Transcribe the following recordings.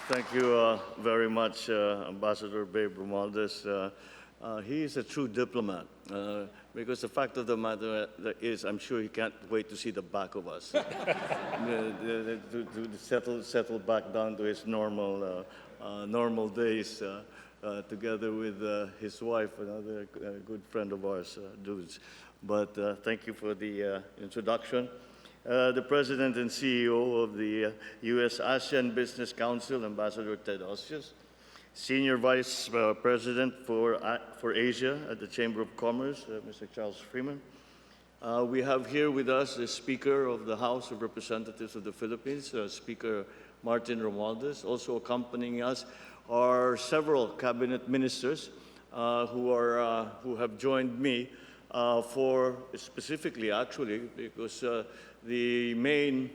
Thank you very much, Ambassador Babe Romualdez. He is a true diplomat because the fact of the matter is I'm sure he can't wait to see the back of us, to settle back down to his normal days together with his wife, another good friend of ours, Dudes. But thank you for the introduction. The President and CEO of the U.S. ASEAN Business Council, Ambassador Ted Osius, Senior Vice President for Asia at the Chamber of Commerce, Mr. Charles Freeman. We have here with us the Speaker of the House of Representatives of the Philippines, Speaker Martin Romualdez. Also accompanying us are several cabinet ministers who have joined me for specifically, actually, because the main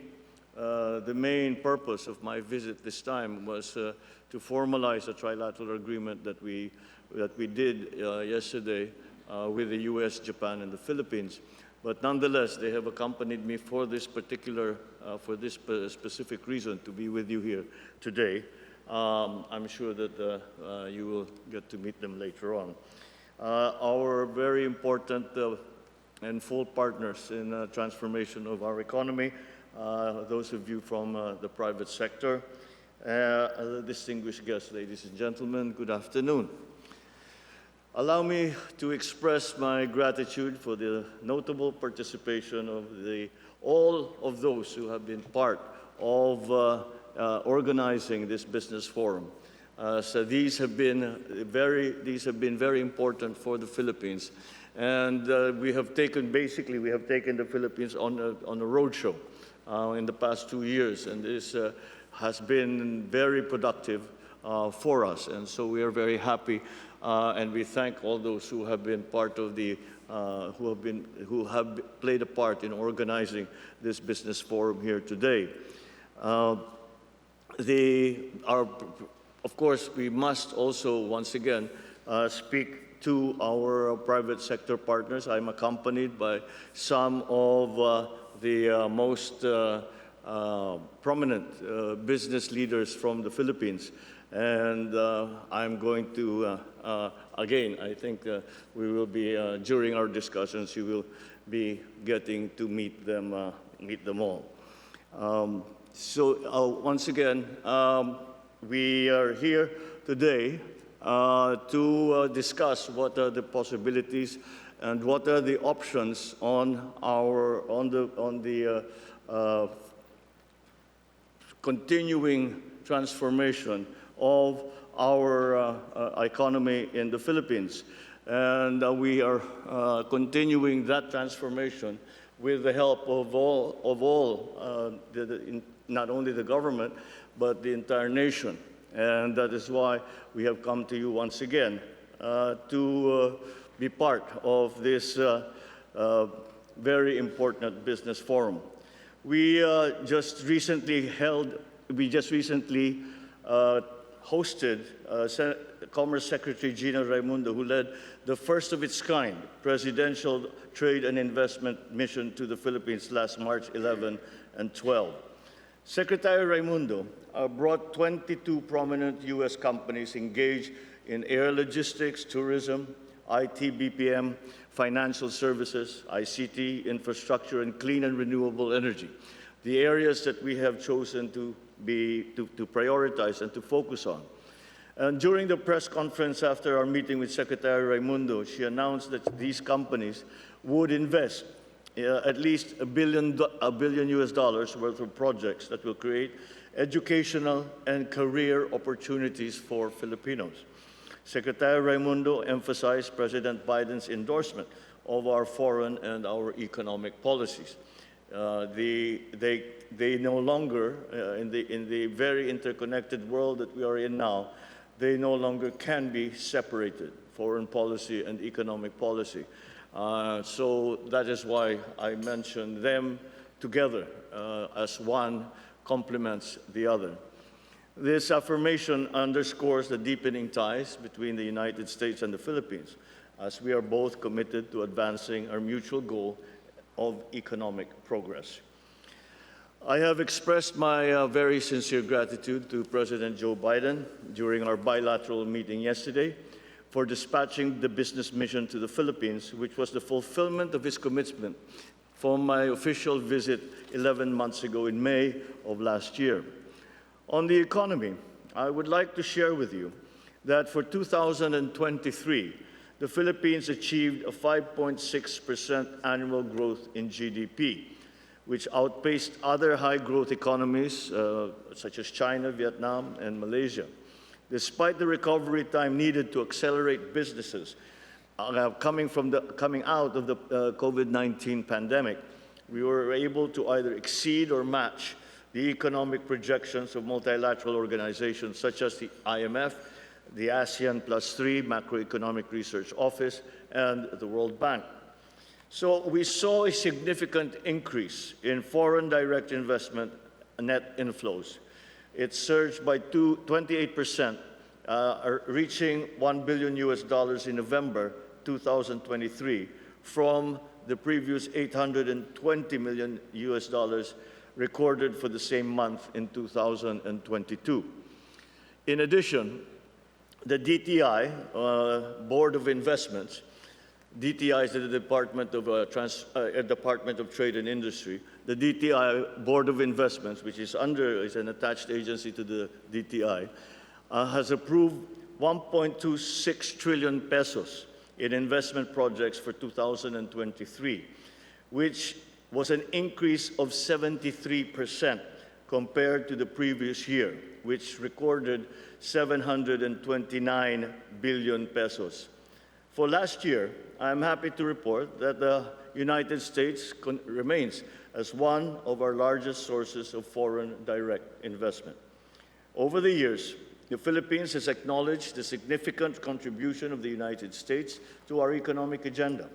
purpose of my visit this time was to formalize a trilateral agreement that we did yesterday with the U.S., Japan, and the Philippines. But nonetheless, they have accompanied me for this specific reason to be with you here today. I'm sure that you will get to meet them later on. Our very important and full partners in transformation of our economy, those of you from the private sector, distinguished guests, ladies and gentlemen, good afternoon. Allow me to express my gratitude for the notable participation of all of those who have been part of organizing this business forum. So these have been very important for the Philippines, and we have taken the Philippines on a roadshow in the past 2 years, and this has been very productive for us, and so we are very happy, and we thank all those who have been part of who have played a part in organizing this business forum here today. Of course, we must also, once again, speak to our private sector partners. I'm accompanied by some of the most prominent business leaders from the Philippines. And I'm going to, again, I think we will be, during our discussions, you will be getting to meet them all. Once again, we are here today to discuss what are the possibilities and what are the options on the continuing transformation of our economy in the Philippines. And we are continuing that transformation with the help of all not only the government, but the entire nation. And that is why we have come to you once again to be part of this very important business forum. We just recently hosted Commerce Secretary Gina Raimundo, who led the first of its kind presidential trade and investment mission to the Philippines last March 11 and 12. Secretary Raimundo brought 22 prominent U.S. companies engaged in air logistics, tourism, IT, BPM, financial services, ICT, infrastructure, and clean and renewable energy, the areas that we have chosen to prioritize and to focus on. And during the press conference after our meeting with Secretary Raimundo, she announced that these companies would invest at least $1 billion US worth of projects that will create educational and career opportunities for Filipinos. Secretary Raimundo emphasized President Biden's endorsement of our foreign and our economic policies. They no longer, in the very interconnected world that we are in now, they no longer can be separated, foreign policy and economic policy. So that is why I mentioned them together as one complements the other. This affirmation underscores the deepening ties between the United States and the Philippines, as we are both committed to advancing our mutual goal of economic progress. I have expressed my very sincere gratitude to President Joe Biden during our bilateral meeting yesterday for dispatching the business mission to the Philippines, which was the fulfillment of his commitment from my official visit 11 months ago in May of last year. On the economy, I would like to share with you that for 2023, the Philippines achieved a 5.6% annual growth in GDP, which outpaced other high-growth economies such as China, Vietnam, and Malaysia. Despite the recovery time needed to accelerate businesses coming out of the COVID-19 pandemic, we were able to either exceed or match the economic projections of multilateral organizations such as the IMF, the ASEAN +3 Macroeconomic Research Office, and the World Bank. So we saw a significant increase in foreign direct investment net inflows. It surged by 28%, reaching $1 billion in November 2023 from the previous $820 million recorded for the same month in 2022. In addition, the DTI, Board of Investments, DTI is the Department of Trade and Industry. The DTI Board of Investments, which is an attached agency to the DTI, has approved 1.26 trillion pesos in investment projects for 2023, which was an increase of 73% compared to the previous year, which recorded 729 billion pesos. For last year, I'm happy to report that the United States remains as one of our largest sources of foreign direct investment. Over the years, the Philippines has acknowledged the significant contribution of the United States to our economic agenda.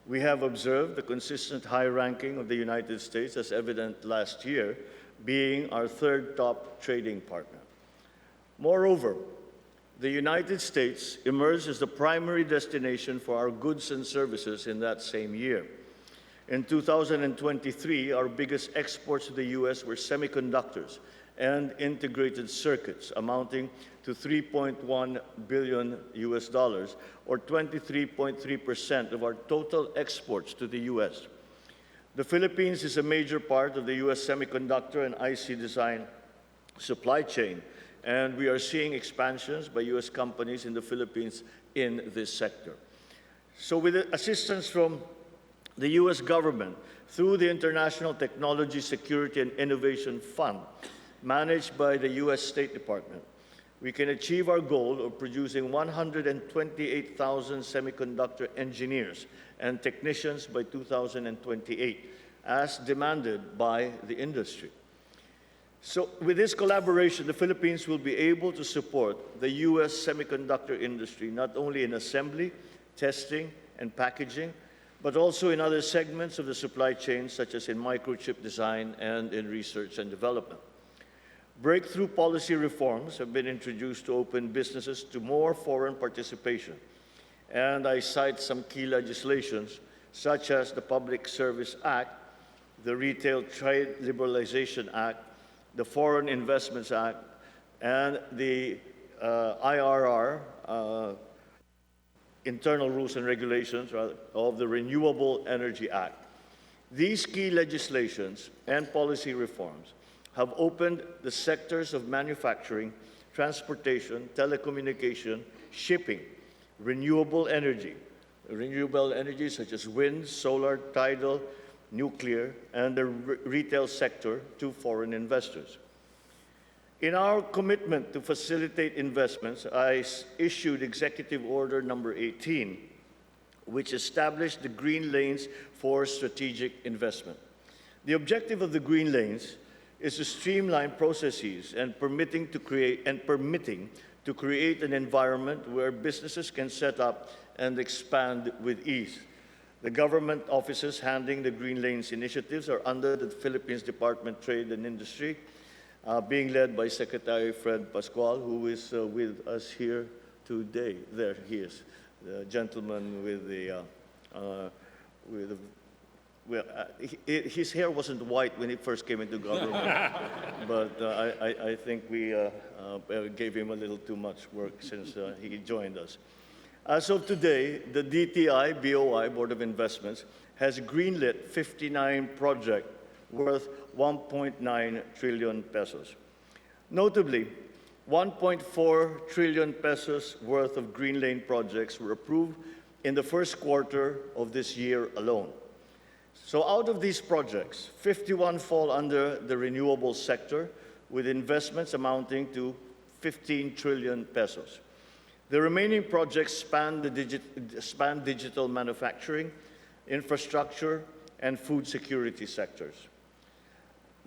We have observed the consistent high ranking of the United States, as evident last year, being our third top trading partner. Moreover, the United States emerged as the primary destination for our goods and services in that same year. In 2023, our biggest exports to the U.S. were semiconductors and integrated circuits, amounting to $3.1 billion, or 23.3% of our total exports to the U.S. The Philippines is a major part of the U.S. semiconductor and IC design supply chain, and we are seeing expansions by U.S. companies in the Philippines in this sector. So with the assistance from the U.S. government through the International Technology Security and Innovation Fund, managed by the U.S. State Department, we can achieve our goal of producing 128,000 semiconductor engineers and technicians by 2028, as demanded by the industry. So with this collaboration, the Philippines will be able to support the U.S. semiconductor industry, not only in assembly, testing, and packaging, but also in other segments of the supply chain, such as in microchip design and in research and development. Breakthrough policy reforms have been introduced to open businesses to more foreign participation, and I cite some key legislations, such as the Public Service Act, the Retail Trade Liberalization Act, the Foreign Investments Act, and the IRR, Internal Rules and Regulations, of the Renewable Energy Act. These key legislations and policy reforms have opened the sectors of manufacturing, transportation, telecommunication, shipping, renewable energy such as wind, solar, tidal, nuclear, and the retail sector to foreign investors. In our commitment to facilitate investments, I issued Executive Order number 18, which established the Green Lanes for strategic investment. The objective of the Green Lanes is to streamline processes and permitting to create an environment where businesses can set up and expand with ease. The government offices handling the Green Lanes initiatives are under the Philippines Department of Trade and Industry, being led by Secretary Fred Pascual, who is with us here today. There he is, the gentleman with the well, his hair wasn't white when he first came into government, but I think we gave him a little too much work since he joined us. As of today, the DTI BOI, Board of Investments, has greenlit 59 projects worth 1.9 trillion pesos. Notably, 1.4 trillion pesos worth of green lane projects were approved in the first quarter of this year alone. So out of these projects, 51 fall under the renewable sector, with investments amounting to 15 trillion pesos. The remaining projects span digital manufacturing, infrastructure, and food security sectors.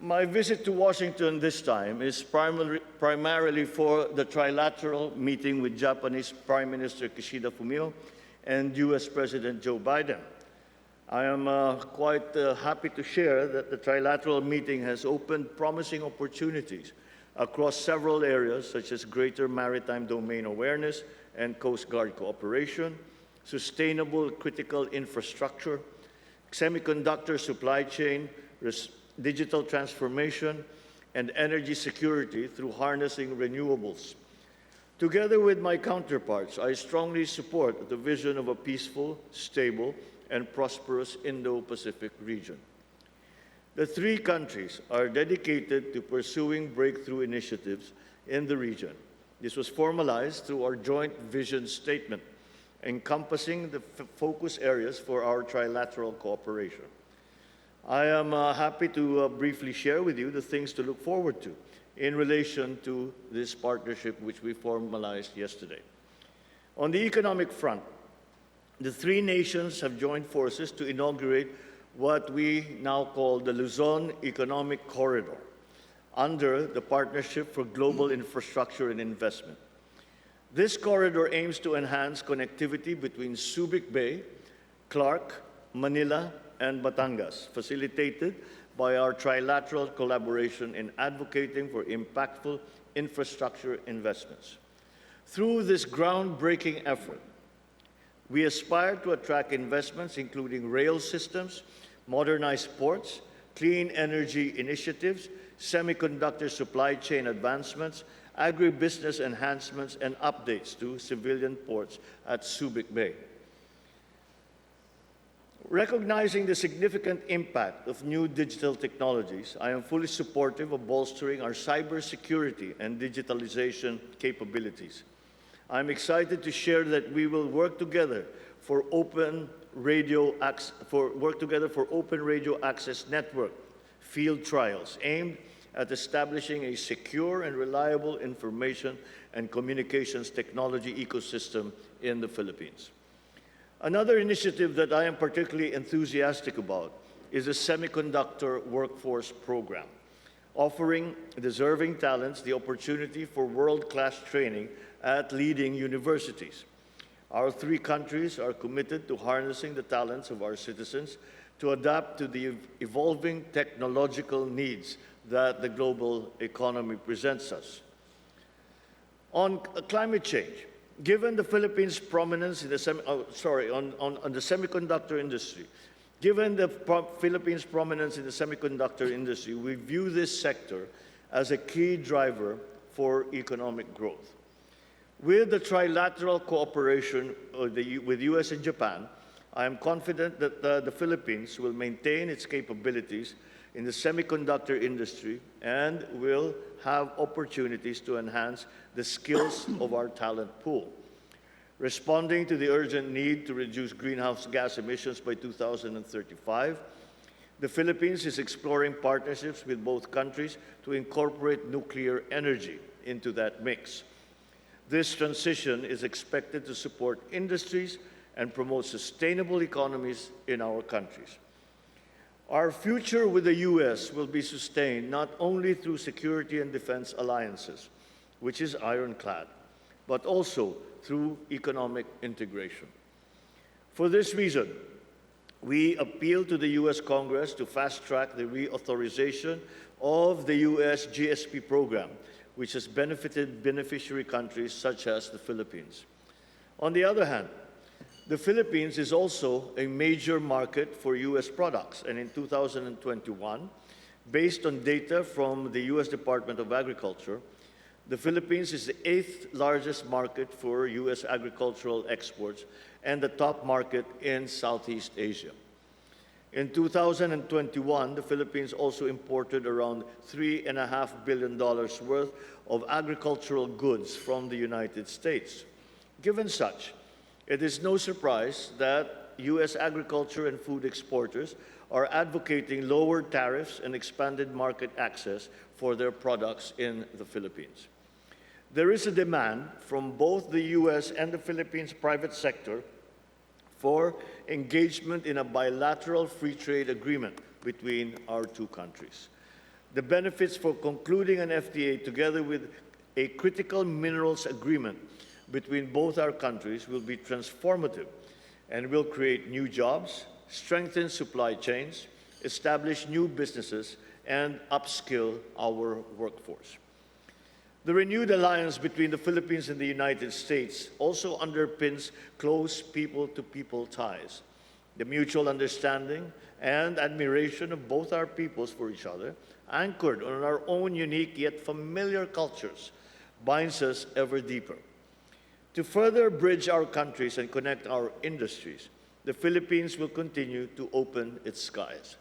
My visit to Washington this time is primarily for the Trilateral meeting with Japanese Prime Minister Kishida Fumio and U.S. President Joe Biden. I am quite happy to share that the Trilateral meeting has opened promising opportunities across several areas, such as greater maritime domain awareness and Coast Guard cooperation, sustainable critical infrastructure, semiconductor supply chain, digital transformation, and energy security through harnessing renewables. Together with my counterparts, I strongly support the vision of a peaceful, stable, and prosperous Indo-Pacific region. The three countries are dedicated to pursuing breakthrough initiatives in the region. This was formalized through our joint vision statement, encompassing the focus areas for our trilateral cooperation. I am happy to briefly share with you the things to look forward to in relation to this partnership which we formalized yesterday. On the economic front, the three nations have joined forces to inaugurate what we now call the Luzon Economic Corridor under the Partnership for Global Infrastructure and Investment. This corridor aims to enhance connectivity between Subic Bay, Clark, Manila, and Batangas, facilitated by our trilateral collaboration in advocating for impactful infrastructure investments. Through this groundbreaking effort, we aspire to attract investments including rail systems, modernized ports, clean energy initiatives, semiconductor supply chain advancements, agribusiness enhancements, and updates to civilian ports at Subic Bay. Recognizing the significant impact of new digital technologies, I am fully supportive of bolstering our cybersecurity and digitalization capabilities. I'm excited to share that we will work together for open radio access network field trials aimed at establishing a secure and reliable information and communications technology ecosystem in the Philippines. Another initiative that I am particularly enthusiastic about is the Semiconductor Workforce Program, offering deserving talents the opportunity for world-class training at leading universities. Our three countries are committed to harnessing the talents of our citizens to adapt to the evolving technological needs that the global economy presents us. On climate change, given the Philippines' prominence in the semiconductor industry, given the Philippines' prominence in the semiconductor industry, we view this sector as a key driver for economic growth. With the trilateral cooperation with U.S. and Japan, I am confident that the Philippines will maintain its capabilities in the semiconductor industry and will have opportunities to enhance the skills of our talent pool. Responding to the urgent need to reduce greenhouse gas emissions by 2035, the Philippines is exploring partnerships with both countries to incorporate nuclear energy into that mix. This transition is expected to support industries and promote sustainable economies in our countries. Our future with the U.S. will be sustained not only through security and defense alliances, which is ironclad, but also through economic integration. For this reason, we appeal to the U.S. Congress to fast-track the reauthorization of the U.S. GSP program, which has benefited beneficiary countries such as the Philippines. On the other hand, The Philippines is also a major market for U.S. products, and in 2021, based on data from the U.S. Department of Agriculture, the Philippines is the 8th largest market for U.S. agricultural exports and the top market in Southeast Asia. In 2021, the Philippines also imported around $3.5 billion worth of agricultural goods from the United States. Given such, it is no surprise that U.S. agriculture and food exporters are advocating lower tariffs and expanded market access for their products in the Philippines. There is a demand from both the U.S. and the Philippines private sector for engagement in a bilateral free trade agreement between our two countries. The benefits for concluding an FTA together with a critical minerals agreement between both our countries will be transformative and will create new jobs, strengthen supply chains, establish new businesses, and upskill our workforce. The renewed alliance between the Philippines and the United States also underpins close people-to-people ties. The mutual understanding and admiration of both our peoples for each other, anchored on our own unique yet familiar cultures, binds us ever deeper. To further bridge our countries and connect our industries, the Philippines will continue to open its skies.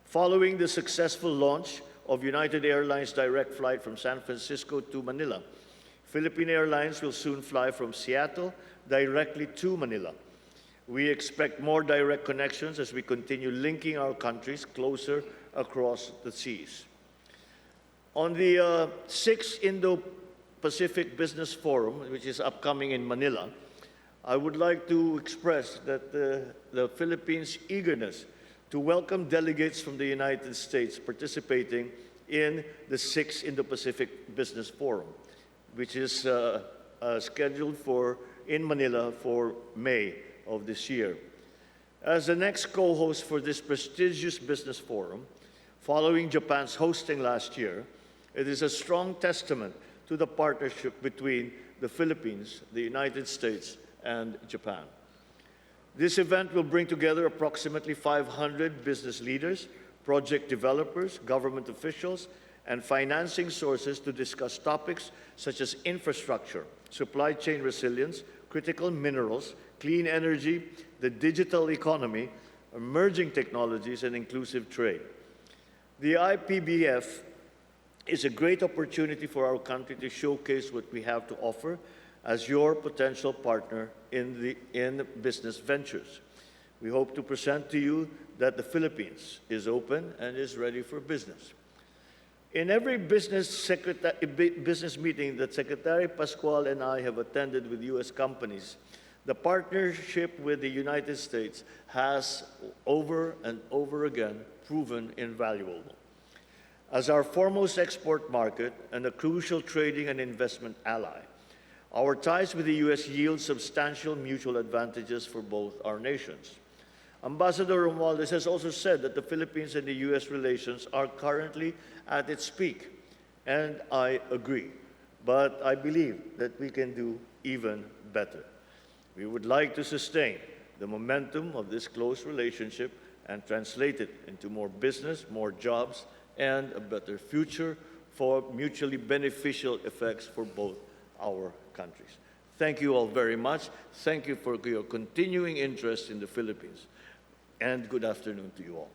Following the successful launch of United Airlines' direct flight from San Francisco to Manila, Philippine Airlines will soon fly from Seattle directly to Manila. We expect more direct connections as we continue linking our countries closer across the seas. On the 6th Indo-Pacific Business Forum, which is upcoming in Manila, I would like to express that the Philippines' eagerness to welcome delegates from the United States participating in the 6th Indo-Pacific Business Forum, which is scheduled in Manila for May of this year. As the next co-host for this prestigious business forum, following Japan's hosting last year, it is a strong testament to the partnership between the Philippines, the United States, and Japan. This event will bring together approximately 500 business leaders, project developers, government officials, and financing sources to discuss topics such as infrastructure, supply chain resilience, critical minerals, clean energy, the digital economy, emerging technologies, and inclusive trade. The IPBF is a great opportunity for our country to showcase what we have to offer as your potential partner in business ventures. We hope to present to you that the Philippines is open and is ready for business. In every business meeting that Secretary Pascual and I have attended with U.S. companies, the partnership with the United States has over and over again proven invaluable. As our foremost export market and a crucial trading and investment ally, our ties with the U.S. yield substantial mutual advantages for both our nations. Ambassador Romualdez has also said that the Philippines and the U.S. relations are currently at its peak, and I agree. But I believe that we can do even better. We would like to sustain the momentum of this close relationship and translate it into more business, more jobs, and a better future for mutually beneficial effects for both our countries. Thank you all very much. Thank you for your continuing interest in the Philippines. And good afternoon to you all.